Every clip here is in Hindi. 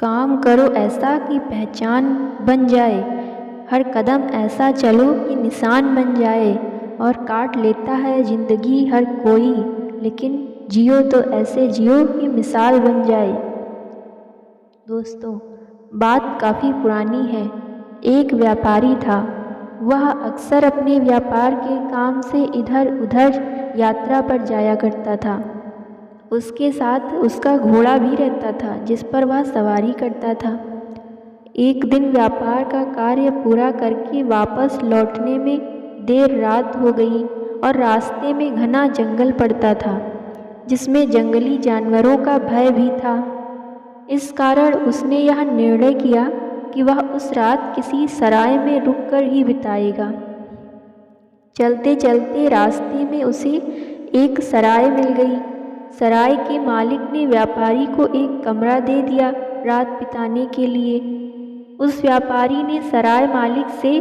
काम करो ऐसा कि पहचान बन जाए, हर कदम ऐसा चलो कि निशान बन जाए। और काट लेता है ज़िंदगी हर कोई, लेकिन जियो तो ऐसे जियो कि मिसाल बन जाए। दोस्तों, बात काफ़ी पुरानी है। एक व्यापारी था। वह अक्सर अपने व्यापार के काम से इधर उधर यात्रा पर जाया करता था। उसके साथ उसका घोड़ा भी रहता था जिस पर वह सवारी करता था। एक दिन व्यापार का कार्य पूरा करके वापस लौटने में देर रात हो गई और रास्ते में घना जंगल पड़ता था जिसमें जंगली जानवरों का भय भी था। इस कारण उसने यह निर्णय किया कि वह उस रात किसी सराय में रुककर ही बिताएगा। चलते चलते रास्ते में उसे एक सराय मिल गई। सराय के मालिक ने व्यापारी को एक कमरा दे दिया रात बिताने के लिए। उस व्यापारी ने सराय मालिक से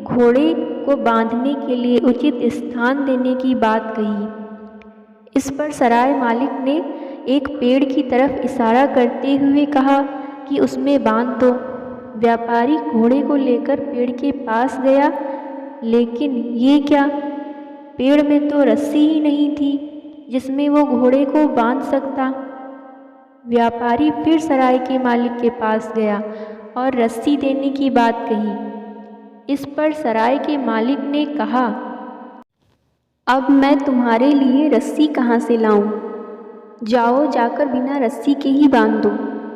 घोड़े को बांधने के लिए उचित स्थान देने की बात कही। इस पर सराय मालिक ने एक पेड़ की तरफ इशारा करते हुए कहा कि उसमें बांध दो। व्यापारी घोड़े को लेकर पेड़ के पास गया, लेकिन ये क्या, पेड़ में तो रस्सी ही नहीं थी जिसमें वो घोड़े को बांध सकता। व्यापारी फिर सराय के मालिक के पास गया और रस्सी देने की बात कही। इस पर सराय के मालिक ने कहा, अब मैं तुम्हारे लिए रस्सी कहाँ से लाऊं? जाओ, जाकर बिना रस्सी के ही बांध दो।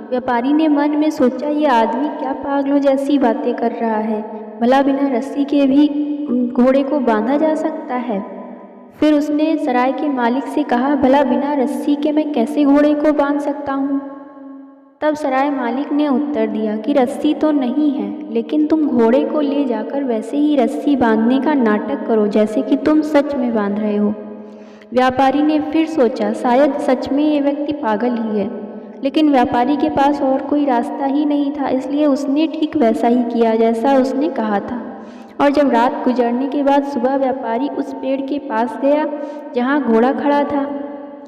व्यापारी ने मन में सोचा, ये आदमी क्या पागलों जैसी बातें कर रहा है, भला बिना रस्सी के भी घोड़े को बांधा जा सकता है। फिर उसने सराय के मालिक से कहा, भला बिना रस्सी के मैं कैसे घोड़े को बांध सकता हूँ? तब सराय मालिक ने उत्तर दिया कि रस्सी तो नहीं है, लेकिन तुम घोड़े को ले जाकर वैसे ही रस्सी बांधने का नाटक करो जैसे कि तुम सच में बांध रहे हो। व्यापारी ने फिर सोचा, शायद सच में ये व्यक्ति पागल ही है, लेकिन व्यापारी के पास और कोई रास्ता ही नहीं था, इसलिए उसने ठीक वैसा ही किया जैसा उसने कहा था। और जब रात गुजरने के बाद सुबह व्यापारी उस पेड़ के पास गया जहाँ घोड़ा खड़ा था,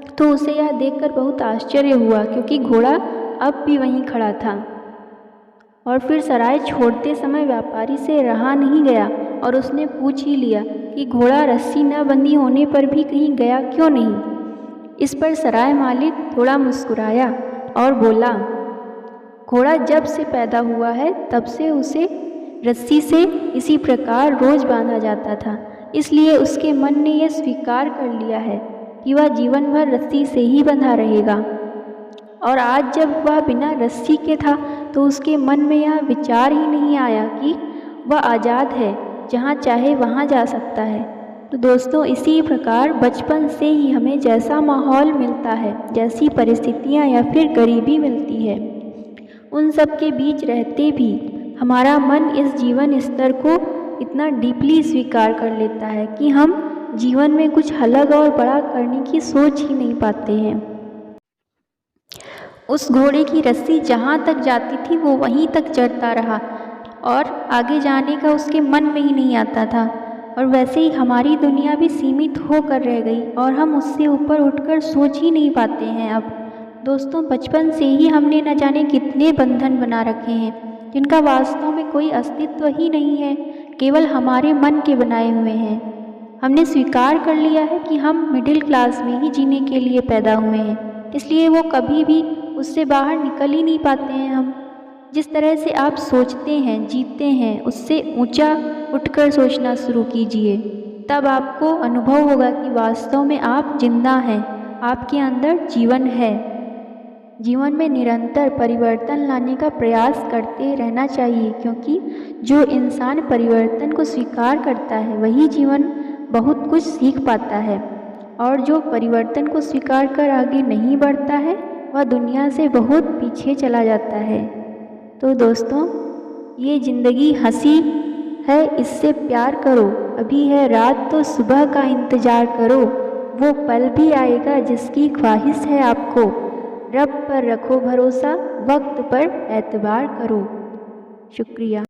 तो उसे यह देखकर बहुत आश्चर्य हुआ क्योंकि घोड़ा अब भी वहीं खड़ा था। और फिर सराय छोड़ते समय व्यापारी से रहा नहीं गया और उसने पूछ ही लिया कि घोड़ा रस्सी न बंधी होने पर भी कहीं गया क्यों नहीं। इस पर सराय मालिक थोड़ा मुस्कुराया और बोला, घोड़ा जब से पैदा हुआ है तब से उसे रस्सी से इसी प्रकार रोज बांधा जाता था, इसलिए उसके मन ने यह स्वीकार कर लिया है कि वह जीवन भर रस्सी से ही बंधा रहेगा। और आज जब वह बिना रस्सी के था तो उसके मन में यह विचार ही नहीं आया कि वह आज़ाद है, जहाँ चाहे वहाँ जा सकता है। तो दोस्तों, इसी प्रकार बचपन से ही हमें जैसा माहौल मिलता है, जैसी परिस्थितियाँ या फिर गरीबी मिलती है, उन सब के बीच रहते भी हमारा मन इस जीवन स्तर को इतना डीपली स्वीकार कर लेता है कि हम जीवन में कुछ अलग और बड़ा करने की सोच ही नहीं पाते हैं। उस घोड़े की रस्सी जहाँ तक जाती थी वो वहीं तक चढ़ता रहा और आगे जाने का उसके मन में ही नहीं आता था। और वैसे ही हमारी दुनिया भी सीमित होकर रह गई और हम उससे ऊपर उठकर सोच ही नहीं पाते हैं। अब दोस्तों, बचपन से ही हमने न जाने कितने बंधन बना रखे हैं जिनका वास्तव में कोई अस्तित्व ही नहीं है, केवल हमारे मन के बनाए हुए हैं। हमने स्वीकार कर लिया है कि हम मिडिल क्लास में ही जीने के लिए पैदा हुए हैं, इसलिए वो कभी भी उससे बाहर निकल ही नहीं पाते हैं। हम जिस तरह से आप सोचते हैं, जीते हैं, उससे ऊंचा उठकर सोचना शुरू कीजिए, तब आपको अनुभव होगा कि वास्तव में आप जिंदा हैं, आपके अंदर जीवन है। जीवन में निरंतर परिवर्तन लाने का प्रयास करते रहना चाहिए, क्योंकि जो इंसान परिवर्तन को स्वीकार करता है वही जीवन बहुत कुछ सीख पाता है, और जो परिवर्तन को स्वीकार कर आगे नहीं बढ़ता है वह दुनिया से बहुत पीछे चला जाता है। तो दोस्तों, ये ज़िंदगी हंसी है, इससे प्यार करो, अभी है रात तो सुबह का इंतज़ार करो, वो पल भी आएगा जिसकी ख्वाहिश है आपको, रब पर रखो भरोसा, वक्त पर एतबार करो। शुक्रिया।